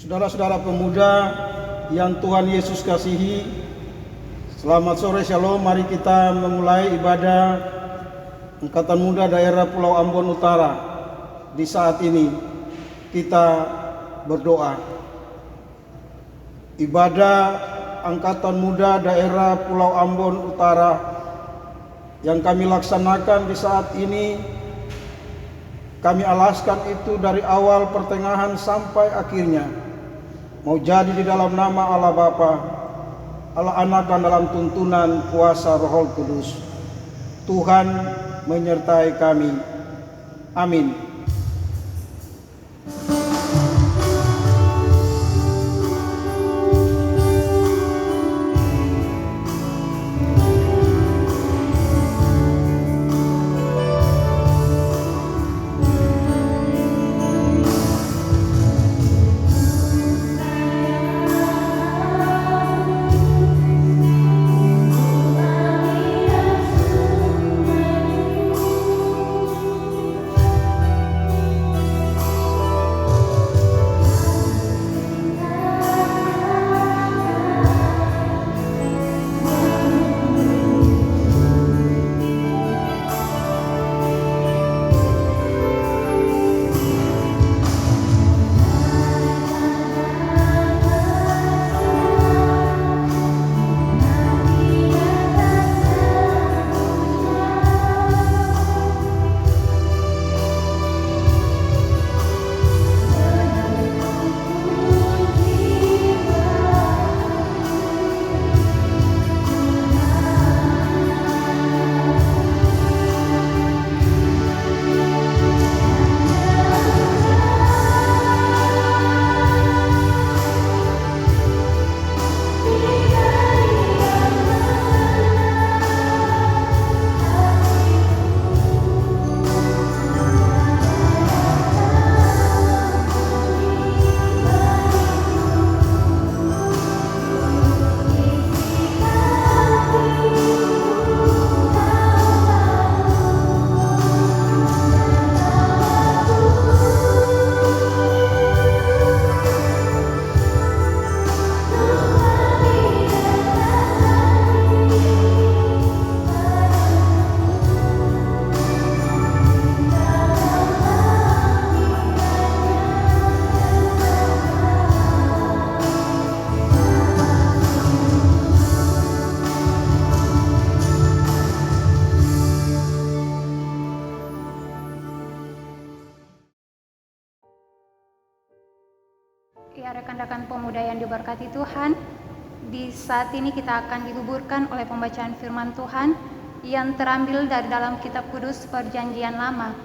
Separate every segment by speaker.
Speaker 1: Saudara-saudara pemuda yang Tuhan Yesus kasihi, selamat sore, shalom. Mari kita memulai ibadah Angkatan Muda Daerah Pulau Ambon Utara. Di saat ini kita berdoa. Ibadah Angkatan Muda Daerah Pulau Ambon Utara yang kami laksanakan di saat ini, kami alaskan itu dari awal, pertengahan sampai akhirnya mau jadi di dalam nama Allah Bapa, Allah Anak, dan dalam tuntunan kuasa Roh Kudus. Tuhan menyertai kami. Amin.
Speaker 2: Ya, rekan-rekan pemuda yang diberkati Tuhan, di saat ini kita akan dikuburkan oleh pembacaan firman Tuhan yang terambil dari dalam kitab kudus Perjanjian Lama,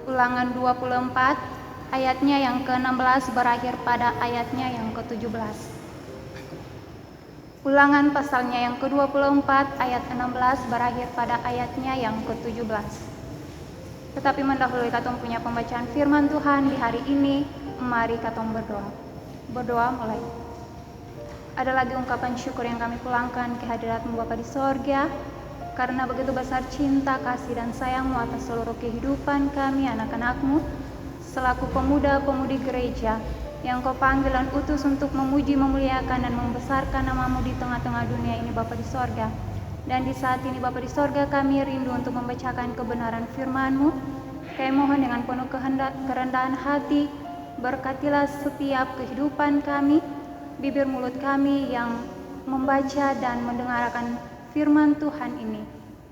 Speaker 2: Ulangan 24, ayatnya yang ke-16 berakhir pada ayatnya yang ke-17. Ulangan pasalnya yang ke-24, ayat 16 berakhir pada ayatnya yang ke-17. Tetapi mendahului katong punya pembacaan firman Tuhan di hari ini, mari katong berdoa. Berdoa mulai. Ada lagi ungkapan syukur yang kami pulangkan ke hadirat-Mu Bapa di sorga, karena begitu besar cinta, kasih, dan sayang-Mu atas seluruh kehidupan kami, anak-anak-Mu, selaku pemuda-pemudi gereja, yang Kau panggil dan utus untuk memuji, memuliakan, dan membesarkan nama-Mu di tengah-tengah dunia ini, Bapa di sorga. Dan di saat ini, Bapa di sorga, kami rindu untuk membacakan kebenaran firman-Mu. Kami mohon dengan penuh kerendahan hati, berkatilah setiap kehidupan kami, bibir mulut kami yang membaca dan mendengarkan firman Tuhan ini.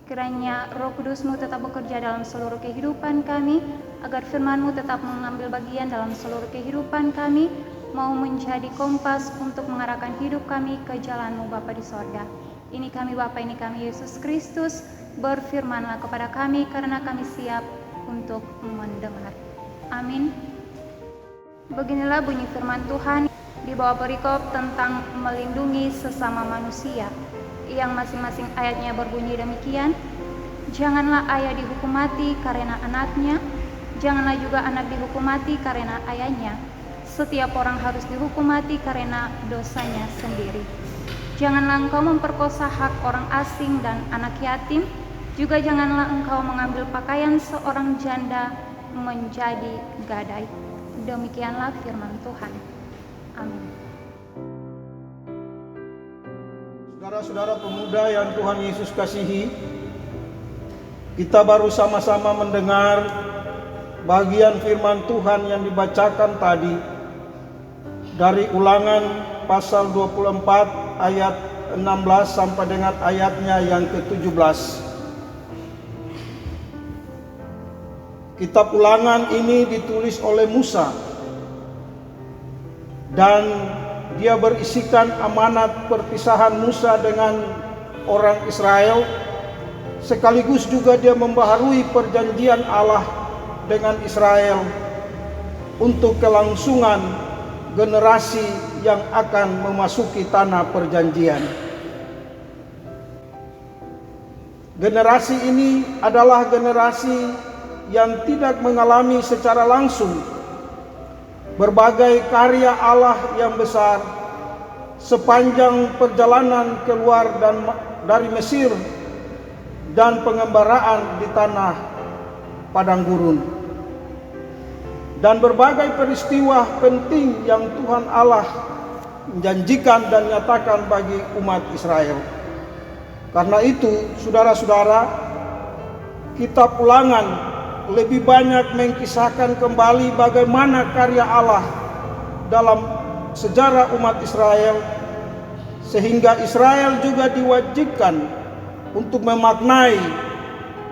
Speaker 2: Kiranya Roh Kudus-Mu tetap bekerja dalam seluruh kehidupan kami, agar firman-Mu tetap mengambil bagian dalam seluruh kehidupan kami, mau menjadi kompas untuk mengarahkan hidup kami ke jalan-Mu Bapa di sorga. Ini kami Bapa, ini kami Yesus Kristus, berfirmanlah kepada kami karena kami siap untuk mendengar. Amin. Beginilah bunyi firman Tuhan di bawah perikop tentang melindungi sesama manusia, yang masing-masing ayatnya berbunyi demikian: janganlah ayah dihukum mati karena anaknya, janganlah juga anak dihukum mati karena ayahnya. Setiap orang harus dihukum mati karena dosanya sendiri. Janganlah engkau memperkosa hak orang asing dan anak yatim, juga janganlah engkau mengambil pakaian seorang janda menjadi gadai. Demikianlah firman Tuhan. Amin.
Speaker 1: Saudara-saudara pemuda yang Tuhan Yesus kasihi, kita baru sama-sama mendengar bagian firman Tuhan yang dibacakan tadi dari Ulangan pasal 24 ayat 16 sampai dengan ayatnya yang ke-17. Kitab Ulangan ini ditulis oleh Musa dan dia berisikan amanat perpisahan Musa dengan orang Israel, sekaligus juga dia membaharui perjanjian Allah dengan Israel untuk kelangsungan generasi yang akan memasuki tanah perjanjian. Generasi ini adalah generasi yang tidak mengalami secara langsung berbagai karya Allah yang besar sepanjang perjalanan keluar dari Mesir dan pengembaraan di tanah padang gurun, dan berbagai peristiwa penting yang Tuhan Allah menjanjikan dan nyatakan bagi umat Israel. Karena itu, saudara-saudara, kitab Ulangan lebih banyak mengkisahkan kembali bagaimana karya Allah dalam sejarah umat Israel, sehingga Israel juga diwajibkan untuk memaknai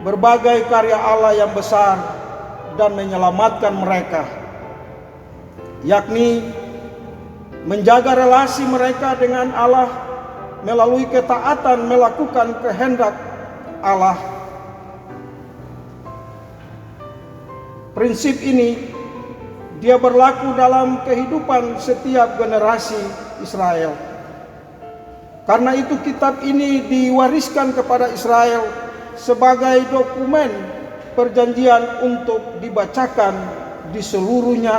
Speaker 1: berbagai karya Allah yang besar dan menyelamatkan mereka, yakni menjaga relasi mereka dengan Allah melalui ketaatan melakukan kehendak Allah. Prinsip ini dia berlaku dalam kehidupan setiap generasi Israel. Karena itu kitab ini diwariskan kepada Israel sebagai dokumen perjanjian untuk dibacakan di seluruhnya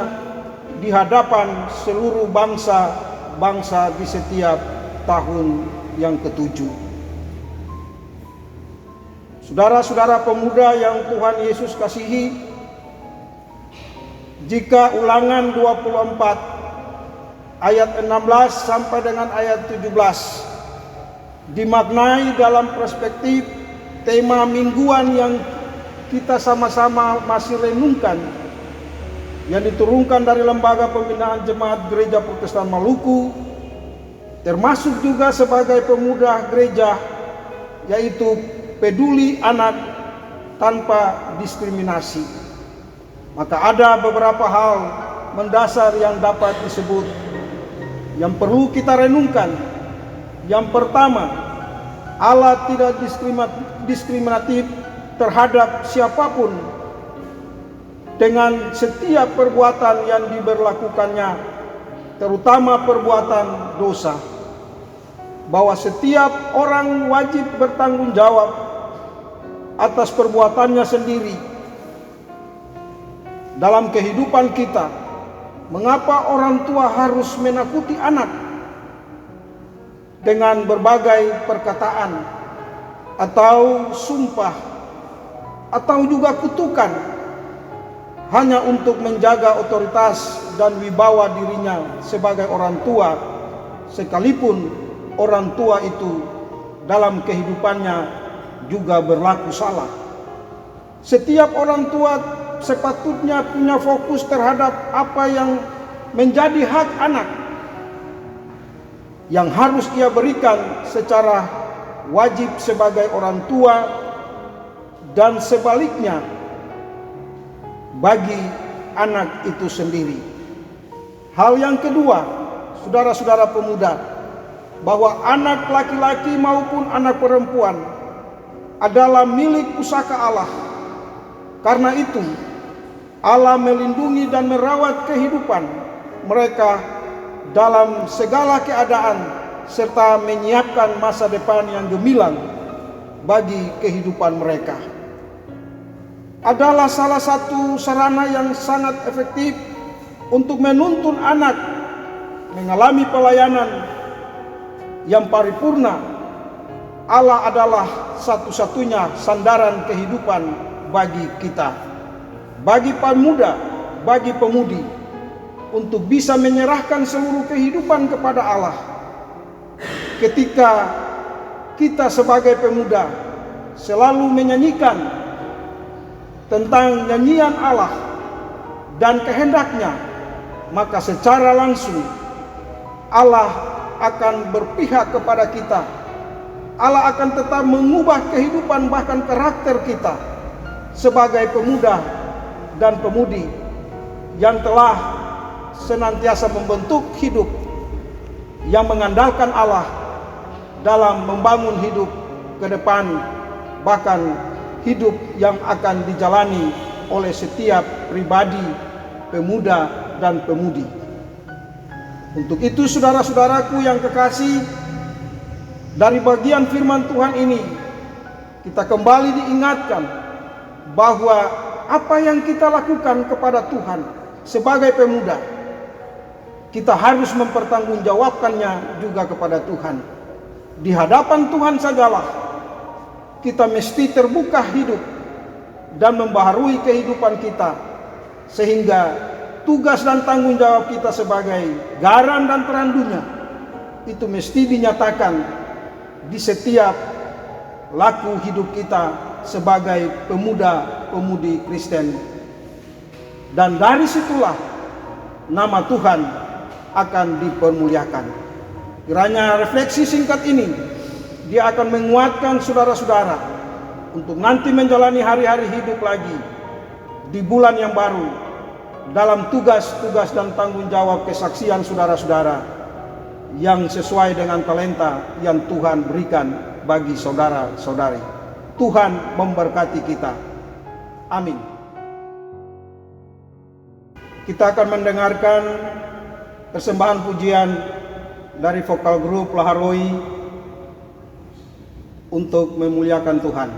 Speaker 1: di hadapan seluruh bangsa-bangsa di setiap tahun yang ke-7. Saudara-saudara pemuda yang Tuhan Yesus kasihi, jika Ulangan 24 ayat 16 sampai dengan ayat 17 dimaknai dalam perspektif tema mingguan yang kita sama-sama masih renungkan, yang diturunkan dari Lembaga Pembinaan Jemaat Gereja Protestan Maluku, termasuk juga sebagai pemuda gereja, yaitu peduli anak tanpa diskriminasi. Maka ada beberapa hal mendasar yang dapat disebut yang perlu kita renungkan. Yang pertama, Allah tidak diskriminatif terhadap siapapun dengan setiap perbuatan yang diberlakukannya, terutama perbuatan dosa. Bahwa setiap orang wajib bertanggung jawab atas perbuatannya sendiri. Dalam kehidupan kita, mengapa orang tua harus menakuti anak dengan berbagai perkataan atau sumpah atau juga kutukan hanya untuk menjaga otoritas dan wibawa dirinya sebagai orang tua, sekalipun orang tua itu dalam kehidupannya juga berlaku salah. Setiap orang tua sepatutnya punya fokus terhadap apa yang menjadi hak anak yang harus ia berikan secara wajib sebagai orang tua, dan sebaliknya bagi anak itu sendiri. Hal yang kedua, saudara-saudara pemuda, bahwa anak laki-laki maupun anak perempuan adalah milik pusaka Allah. Karena itu Allah melindungi dan merawat kehidupan mereka dalam segala keadaan, serta menyiapkan masa depan yang gemilang bagi kehidupan mereka. Adalah salah satu sarana yang sangat efektif untuk menuntun anak mengalami pelayanan yang paripurna. Allah adalah satu-satunya sandaran kehidupan bagi kita, bagi pemuda, bagi pemudi. untuk bisa menyerahkan seluruh kehidupan kepada Allah. Ketika kita sebagai pemuda selalu menyanyikan tentang nyanyian Allah dan kehendaknya, maka secara langsung Allah akan berpihak kepada kita. Allah akan tetap mengubah kehidupan bahkan karakter kita sebagai pemuda dan pemudi yang telah senantiasa membentuk hidup yang mengandalkan Allah dalam membangun hidup ke depan, bahkan hidup yang akan dijalani oleh setiap pribadi, pemuda dan pemudi. Untuk itu saudara-saudaraku yang kekasih, dari bagian firman Tuhan ini kita kembali diingatkan bahwa apa yang kita lakukan kepada Tuhan sebagai pemuda, kita harus mempertanggungjawabkannya juga kepada Tuhan. Di hadapan Tuhan sajalah kita mesti terbuka hidup dan membaharui kehidupan kita, sehingga tugas dan tanggung jawab kita sebagai garam dan terandunya itu mesti dinyatakan di setiap laku hidup kita sebagai pemuda-pemudi Kristen. Dan dari situlah nama Tuhan akan dipermuliakan. Kiranya refleksi singkat ini dia akan menguatkan saudara-saudara untuk nanti menjalani hari-hari hidup lagi di bulan yang baru dalam tugas-tugas dan tanggung jawab kesaksian saudara-saudara yang sesuai dengan talenta yang Tuhan berikan bagi saudara-saudari. Tuhan memberkati kita. Amin. Kita akan mendengarkan persembahan pujian dari vokal grup Laharoi untuk memuliakan Tuhan.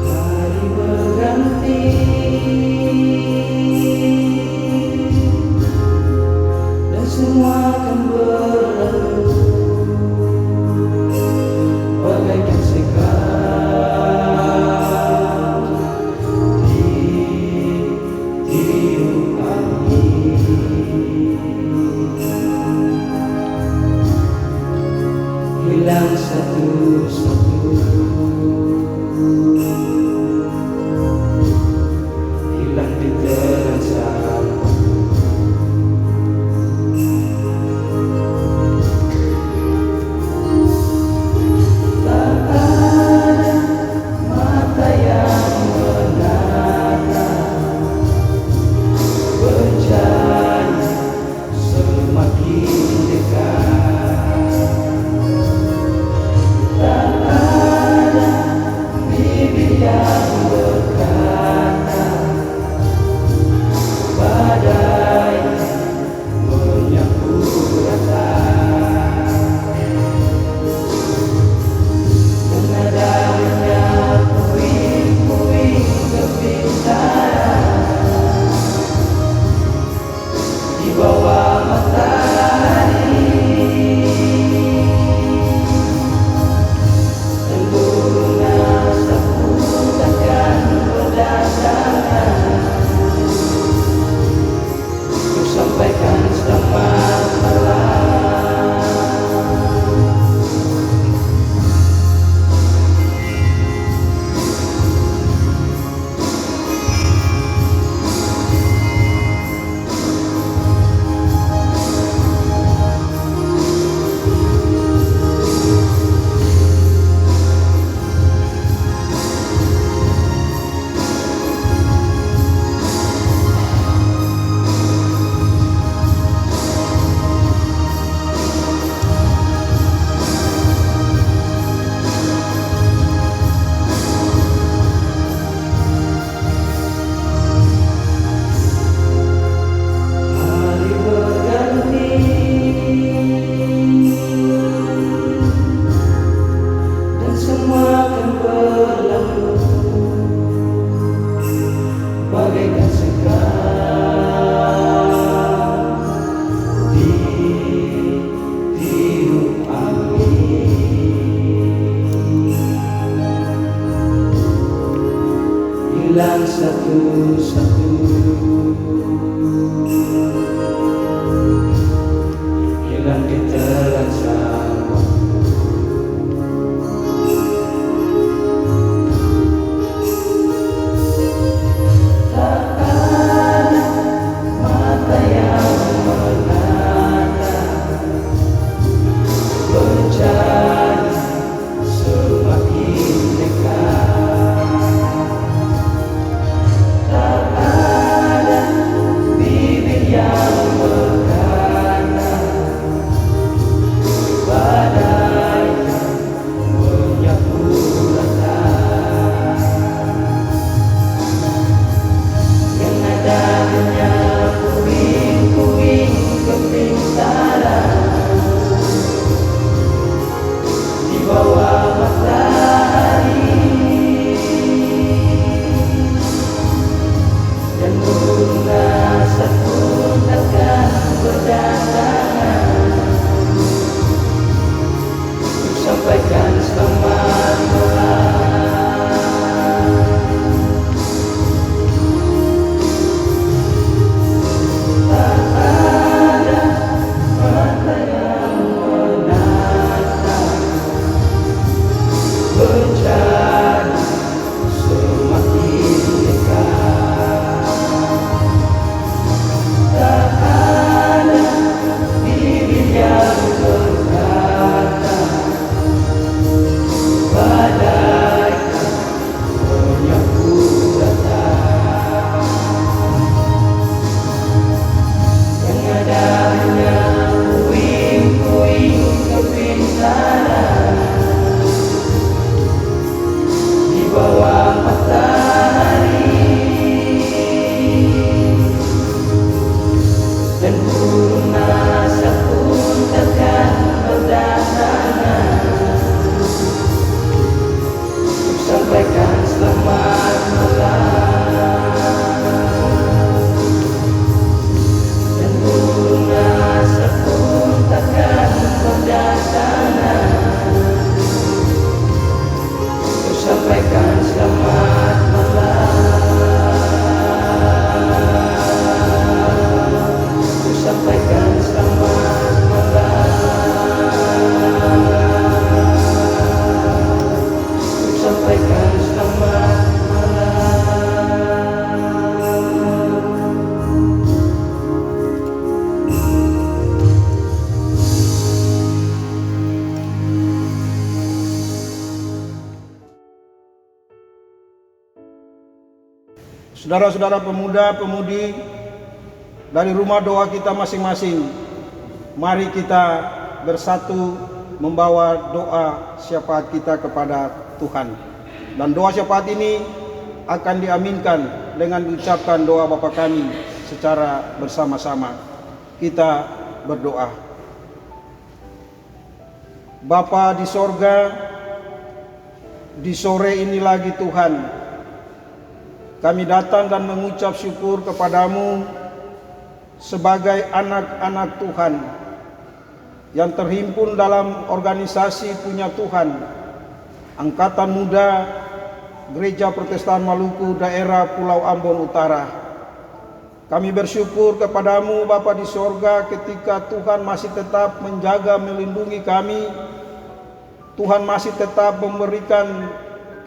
Speaker 3: Hari berganti satu-satu. Hilang ditelan sama tak ada mata yang menata bencana semakin dekat. Tak ada bibir yang berkata badai menyapu rata. Yang ada hanya puing-puing kepintaran di bawah matahari, dan lunasan pun takkan berdatangan untuk sampaikan selamat malam. Tak ada mata yang menatap bencana semakin dekat. Tak ada bibir yang berkata badai menyapu datang. Yang ada hanya puing-puing kepintaran di bawah matahari, dan burung nasa pun takkan berdatangan untuk sampaikan selamat malam. Dan burung nasa pun takkan berdatangan untuk sampaikan selamat malam. Untuk sampaikan selamat malam. Untuk sampaikan selamat malam.
Speaker 1: Saudara-saudara pemuda-pemudi dari rumah doa kita masing-masing, mari kita bersatu membawa doa syafaat kita kepada Tuhan. Dan doa syafaat ini akan diaminkan dengan diucapkan doa Bapa kami secara bersama-sama. Kita berdoa. Bapa di sorga, di sore ini lagi Tuhan, kami datang dan mengucap syukur kepadamu sebagai anak-anak Tuhan yang terhimpun dalam organisasi Punya Tuhan, Angkatan Muda Gereja Protestan Maluku Daerah Pulau Ambon Utara. Kami bersyukur kepadamu Bapa di sorga ketika Tuhan masih tetap menjaga melindungi kami. Tuhan masih tetap memberikan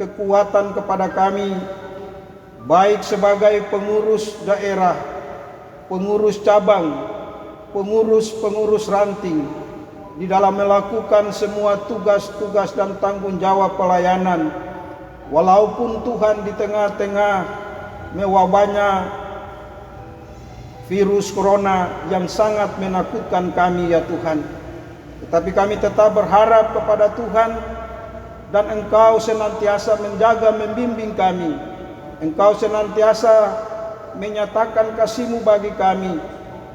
Speaker 1: kekuatan kepada kami, baik sebagai pengurus daerah, pengurus cabang, pengurus ranting, di dalam melakukan semua tugas-tugas dan tanggung jawab pelayanan. Walaupun Tuhan di tengah-tengah mewabahnya virus corona yang sangat menakutkan kami ya Tuhan, tetapi kami tetap berharap kepada Tuhan, dan Engkau senantiasa menjaga membimbing kami. Engkau senantiasa menyatakan kasih-Mu bagi kami,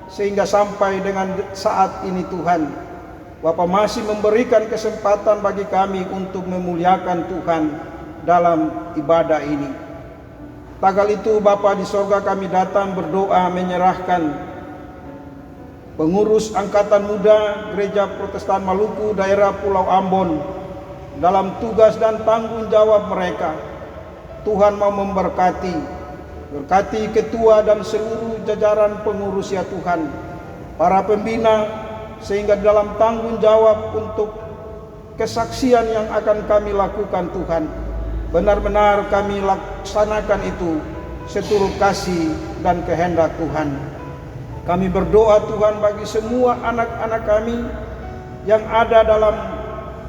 Speaker 1: sehingga sampai dengan saat ini Tuhan, Bapa masih memberikan kesempatan bagi kami untuk memuliakan Tuhan dalam ibadah ini. Tagal itu Bapa di sorga kami datang berdoa menyerahkan pengurus Angkatan Muda Gereja Protestan Maluku Daerah Pulau Ambon dalam tugas dan tanggung jawab mereka. Tuhan mau memberkati, Berkati ketua dan seluruh jajaran pengurus ya Tuhan, para pembina, sehingga dalam tanggung jawab untuk kesaksian yang akan kami lakukan Tuhan, benar-benar kami laksanakan itu seturut kasih dan kehendak Tuhan. Kami berdoa Tuhan bagi semua anak-anak kami yang ada dalam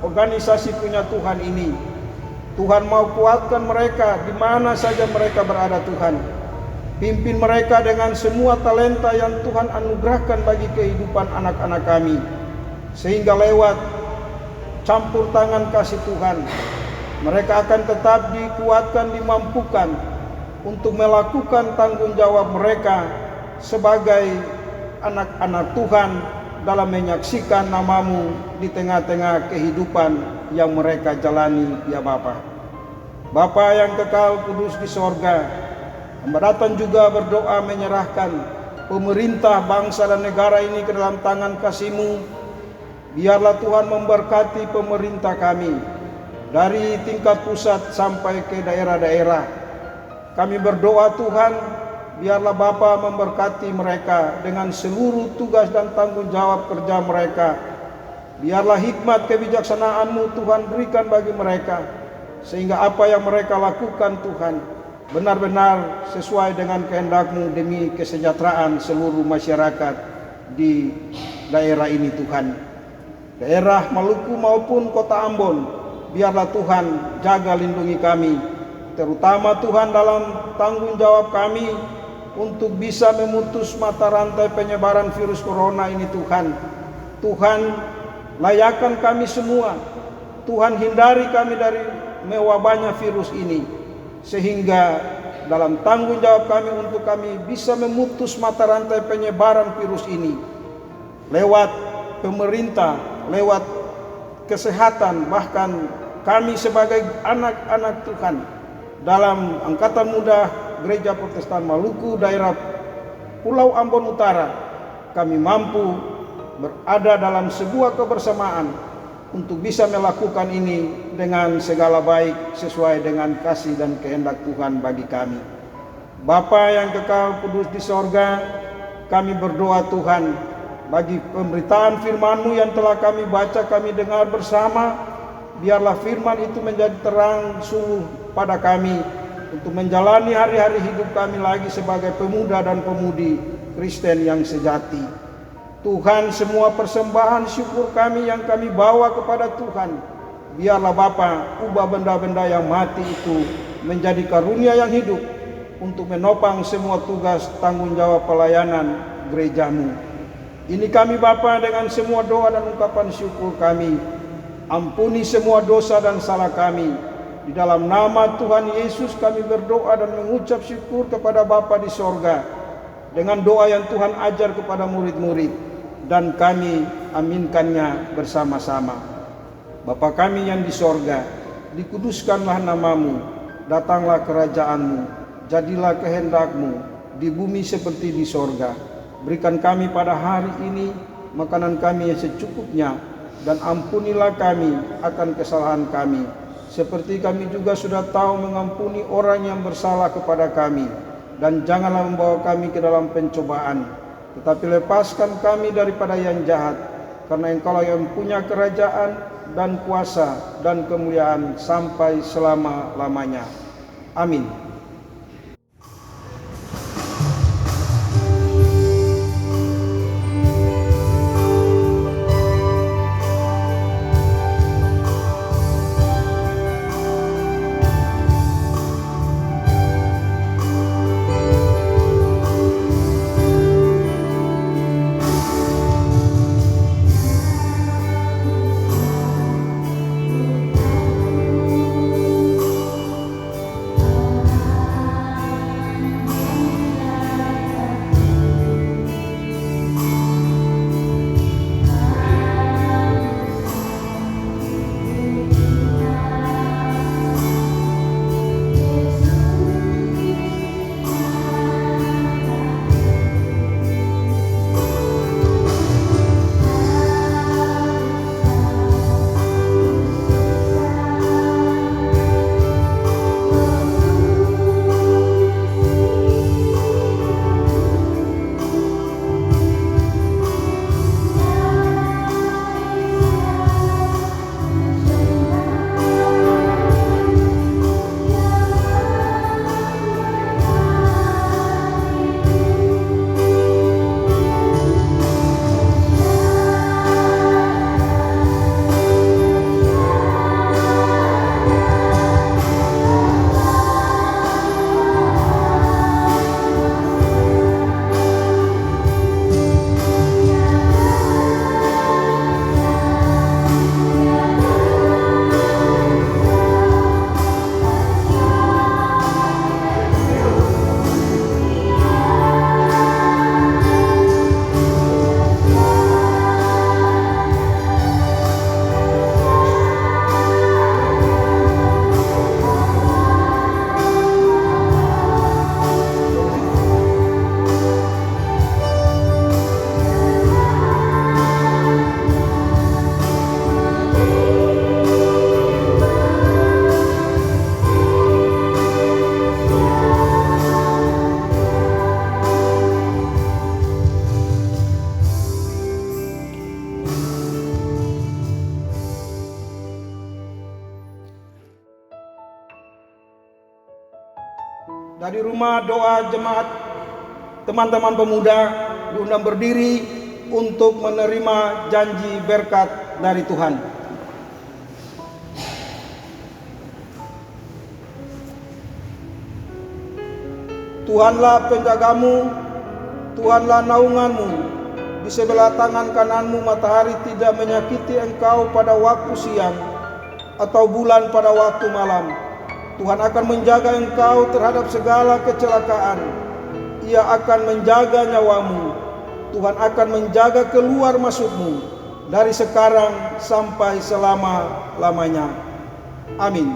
Speaker 1: organisasi punya Tuhan ini. Tuhan mau kuatkan mereka di mana saja mereka berada Tuhan. Pimpin mereka dengan semua talenta yang Tuhan anugerahkan bagi kehidupan anak-anak kami. Sehingga lewat campur tangan kasih Tuhan, mereka akan tetap dikuatkan, dimampukan untuk melakukan tanggung jawab mereka sebagai anak-anak Tuhan dalam menyaksikan nama-Mu di tengah-tengah kehidupan yang mereka jalani ya Bapa. Bapa yang kekal kudus di sorga, hamba datang juga berdoa menyerahkan pemerintah bangsa dan negara ini ke dalam tangan kasih-Mu. Biarlah Tuhan memberkati pemerintah kami dari tingkat pusat sampai ke daerah-daerah. Kami berdoa Tuhan, biarlah Bapa memberkati mereka dengan seluruh tugas dan tanggung jawab kerja mereka. Biarlah hikmat kebijaksanaan-Mu Tuhan berikan bagi mereka, sehingga apa yang mereka lakukan Tuhan benar-benar sesuai dengan kehendak-Mu demi kesejahteraan seluruh masyarakat di daerah ini Tuhan. Daerah Maluku maupun kota Ambon, biarlah Tuhan jaga lindungi kami, terutama Tuhan dalam tanggung jawab kami untuk bisa memutus mata rantai penyebaran virus corona ini Tuhan. Tuhan, layakan kami semua. Tuhan, hindari kami dari mewabahnya virus ini, sehingga dalam tanggung jawab kami untuk kami bisa memutus mata rantai penyebaran virus ini lewat pemerintah, lewat kesehatan, bahkan kami sebagai anak-anak Tuhan dalam Angkatan Muda Gereja Protestan Maluku daerah Pulau Ambon Utara, kami mampu berada dalam sebuah kebersamaan untuk bisa melakukan ini dengan segala baik sesuai dengan kasih dan kehendak Tuhan bagi kami. Bapa yang kekal kudus di sorga, kami berdoa Tuhan bagi pemberitaan firman-Mu yang telah kami baca, kami dengar bersama. Biarlah firman itu menjadi terang suluh pada kami untuk menjalani hari-hari hidup kami lagi sebagai pemuda dan pemudi Kristen yang sejati. Tuhan, semua persembahan syukur kami yang kami bawa kepada Tuhan, biarlah Bapa ubah benda-benda yang mati itu menjadi karunia yang hidup untuk menopang semua tugas tanggung jawab pelayanan gereja-Mu. Ini kami Bapa dengan semua doa dan ungkapan syukur kami. Ampuni semua dosa dan salah kami. Di dalam nama Tuhan Yesus kami berdoa dan mengucap syukur kepada Bapa di sorga dengan doa yang Tuhan ajar kepada murid-murid, dan kami aminkannya bersama-sama. Bapa kami yang di sorga, dikuduskanlah nama-Mu, datanglah kerajaan-Mu, jadilah kehendak-Mu di bumi seperti di sorga. Berikan kami pada hari ini makanan kami yang secukupnya, dan ampunilah kami akan kesalahan kami, seperti kami juga sudah tahu mengampuni orang yang bersalah kepada kami. Dan janganlah membawa kami ke dalam pencobaan, tetapi lepaskan kami daripada yang jahat, karena Engkaulah yang punya kerajaan dan kuasa dan kemuliaan sampai selama-lamanya. Amin. Dari rumah doa jemaat, teman-teman pemuda diundang berdiri untuk menerima janji berkat dari Tuhan. Tuhanlah penjagamu, Tuhanlah naunganmu. Di sebelah tangan kananmu matahari tidak menyakiti engkau pada waktu siang, atau bulan pada waktu malam. Tuhan akan menjaga engkau terhadap segala kecelakaan. Ia akan menjaga nyawamu. Tuhan akan menjaga keluar masukmu dari sekarang sampai selama-lamanya. Amin.